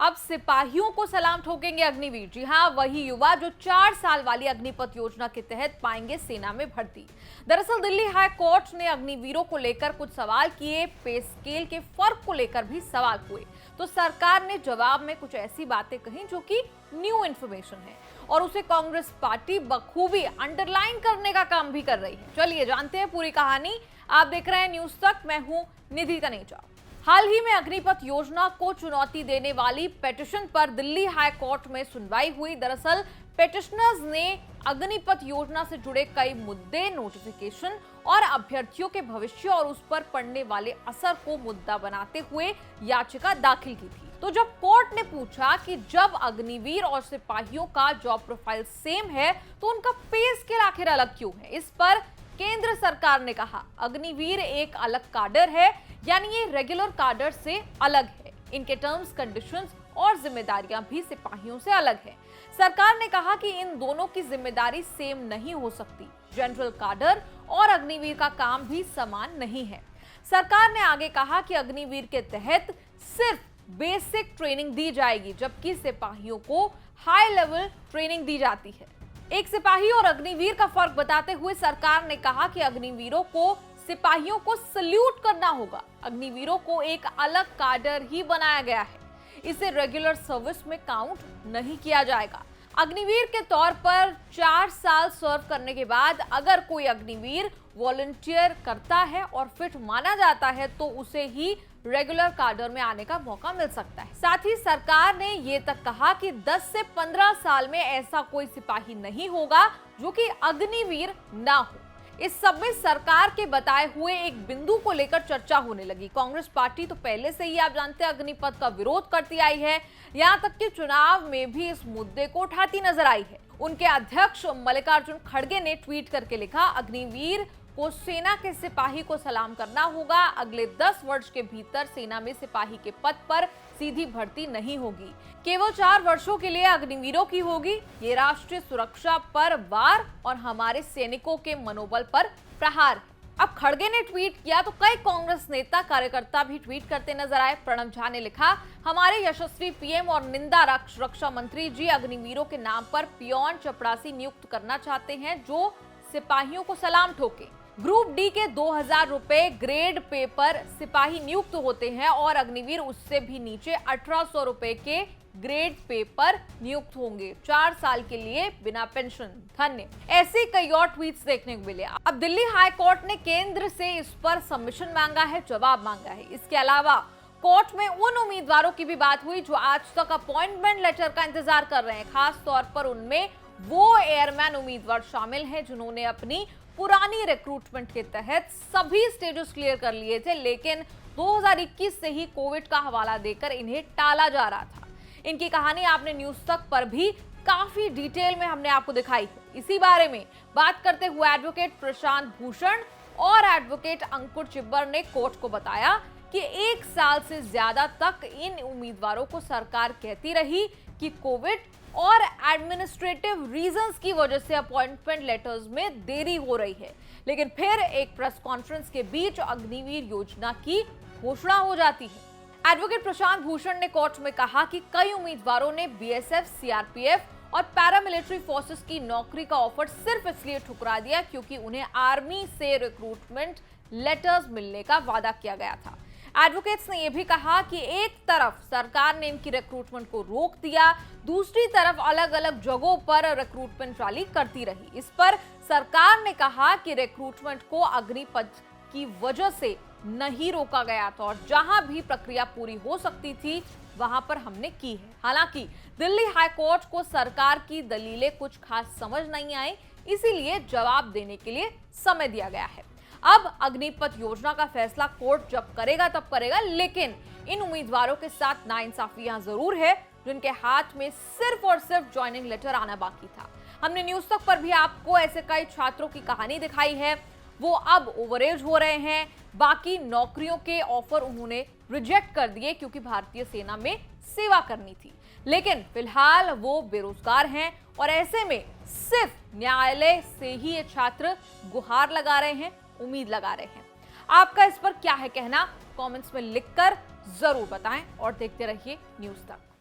अब सिपाहियों को सलाम ठोकेंगे अग्निवीर। जी हां, वही युवा जो 4 साल वाली अग्निपथ योजना के तहत पाएंगे सेना में भर्ती। दरअसल दिल्ली हाई कोर्ट ने अग्निवीरों को लेकर कुछ सवाल किए, पे स्केल के फर्क को लेकर भी सवाल हुए, तो सरकार ने जवाब में कुछ ऐसी बातें कही जो कि न्यू इन्फॉर्मेशन है और उसे कांग्रेस पार्टी बखूबी अंडरलाइन करने का काम भी कर रही है। चलिए जानते हैं पूरी कहानी। आप देख रहे हैं न्यूज तक, मैं हूं निधि तनेजा। हाल ही में अग्निपथ योजना को चुनौती देने वाली पिटीशन पर दिल्ली हाई कोर्ट में सुनवाई हुई। दरअसल पिटिशनर्स ने अग्निपथ योजना से जुड़े कई मुद्दे, नोटिफिकेशन और अभ्यर्थियों के भविष्य और उस पर पड़ने वाले असर को मुद्दा बनाते हुए याचिका दाखिल की थी। तो जब कोर्ट ने पूछा कि जब अग्निवीर और सिपाहियों का जॉब प्रोफाइल सेम है तो उनका पे स्केल आखिर अलग क्यों है, इस पर केंद्र सरकार ने कहा अग्निवीर एक अलग काडर है, यानी ये रेगुलर काडर से अलग है। इनके टर्म्स, कंडीशंस और जिम्मेदारियां भी सिपाहियों से अलग है। सरकार ने कहा कि इन दोनों की जिम्मेदारी सेम नहीं हो सकती। जनरल काडर और अग्निवीर का काम भी समान नहीं है। सरकार ने आगे कहा कि अग्निवीर के तहत सिर्फ बेसिक ट्रेनिंग दी जाएगी, जबकि सिपाहियों को हाई लेवल ट्रेनिंग दी जाती है। एक सिपाही और अग्निवीर का फर्क बताते हुए सरकार ने कहा कि अग्निवीरों को सिपाहियों को सल्यूट करना होगा। अग्निवीरों को एक अलग काडर ही बनाया गया है, इसे रेगुलर सर्विस में काउंट नहीं किया जाएगा। अग्निवीर के तौर पर 4 साल सर्व करने के बाद अगर कोई अग्निवीर वॉलंटियर करता है और फिट माना जाता है तो उसे ही रेगुलर काडर में आने का मौका मिल सकता है। साथ ही सरकार ने ये तक कहा कि 10 से 15 साल में ऐसा कोई सिपाही नहीं होगा जो कि अग्निवीर ना हो। इस सब में सरकार के बताए हुए एक बिंदु को लेकर चर्चा होने लगी। कांग्रेस पार्टी तो पहले से ही आप जानते हैं अग्निपथ का विरोध करती आई है, यहाँ तक कि चुनाव में भी इस मुद्दे को उठाती नजर आई है। उनके अध्यक्ष मल्लिकार्जुन खड़गे ने ट्वीट करके लिखा, अग्निवीर को सेना के सिपाही को सलाम करना होगा। अगले 10 वर्ष के भीतर सेना में सिपाही के पद पर सीधी भर्ती नहीं होगी, केवल 4 वर्षों के लिए अग्निवीरों की होगी। ये राष्ट्रीय सुरक्षा पर वार और हमारे सैनिकों के मनोबल पर प्रहार है। अब खड़गे ने ट्वीट किया तो कई कांग्रेस नेता कार्यकर्ता भी ट्वीट करते नजर आए। प्रणब झा ने लिखा, हमारे यशस्वी पीएम और निंदा रक्षा मंत्री जी अग्निवीरों के नाम पर पियोन चपरासी नियुक्त करना चाहते हैं जो सिपाहियों को सलाम ठोके। ग्रुप डी के 2000 रुपए ग्रेड पे पर सिपाही नियुक्त होते हैं और अग्निवीर उससे भी नीचे 1800 रुपए के ग्रेड पे पर नियुक्त होंगे, 4 साल के लिए बिना पेंशन। धन्य। ऐसे कई और ट्वीट्स देखने को मिले। अब दिल्ली हाई कोर्ट ने केंद्र से इस पर सबमिशन मांगा है, जवाब मांगा है। इसके अलावा कोर्ट में उन उम्मीदवारों की भी बात हुई जो आज तक अपॉइंटमेंट लेटर का इंतजार कर रहे हैं। खास तौर पर उनमें वो एयरमैन उम्मीदवार शामिल हैं जिन्होंने अपनी पुरानी रिक्रूटमेंट के तहत सभी स्टेजेस क्लियर कर लिए थे, लेकिन 2021 से ही कोविड का हवाला देकर इन्हें टाला जा रहा था। इनकी कहानी आपने न्यूज तक पर भी काफी डिटेल में हमने आपको दिखाई है। इसी बारे में बात करते हुए एडवोकेट प्रशांत भूषण और एडवोकेट अंकुर चिब्बर ने कोर्ट को बताया कि 1 साल से ज्यादा तक इन उम्मीदवारों को सरकार कहती रही कि कोविड और एडमिनिस्ट्रेटिव रीजंस की वजह से अपॉइंटमेंट लेटर्स में देरी हो रही है, लेकिन फिर एक प्रेस कॉन्फ्रेंस के बीच अग्निवीर योजना की घोषणा हो जाती है। एडवोकेट प्रशांत भूषण ने कोर्ट में कहा कि कई उम्मीदवारों ने बीएसएफ, सीआरपीएफ और पैरामिलिट्री फोर्सेस की नौकरी का ऑफर सिर्फ इसलिए ठुकरा दिया क्योंकि उन्हें आर्मी से रिक्रूटमेंट लेटर्स मिलने का वादा किया गया था। एडवोकेट्स ने यह भी कहा कि एक तरफ सरकार ने इनकी रिक्रूटमेंट को रोक दिया, दूसरी तरफ अलग अलग जगहों पर रिक्रूटमेंट रैली करती रही। इस पर सरकार ने कहा कि रिक्रूटमेंट को अग्निपथ की वजह से नहीं रोका गया था और जहां भी प्रक्रिया पूरी हो सकती थी वहां पर हमने की है। हालांकि दिल्ली हाई कोर्ट को सरकार की दलीलें कुछ खास समझ नहीं आई, इसीलिए जवाब देने के लिए समय दिया गया है। अब अग्निपथ योजना का फैसला कोर्ट जब करेगा तब करेगा, लेकिन इन उम्मीदवारों के साथ नाइंसाफियां जरूर है जिनके हाथ में सिर्फ और सिर्फ ज्वाइनिंग लेटर आना बाकी था। हमने न्यूज तक पर भी आपको ऐसे कई छात्रों की कहानी दिखाई है, वो अब ओवरएज हो रहे हैं, बाकी नौकरियों के ऑफर उन्होंने रिजेक्ट कर दिए क्योंकि भारतीय सेना में सेवा करनी थी, लेकिन फिलहाल वो बेरोजगार हैं और ऐसे में सिर्फ न्यायालय से ही ये छात्र गुहार लगा रहे हैं, उम्मीद लगा रहे हैं। आपका इस पर क्या है कहना, कमेंट्स में लिखकर जरूर बताएं और देखते रहिए न्यूज तक।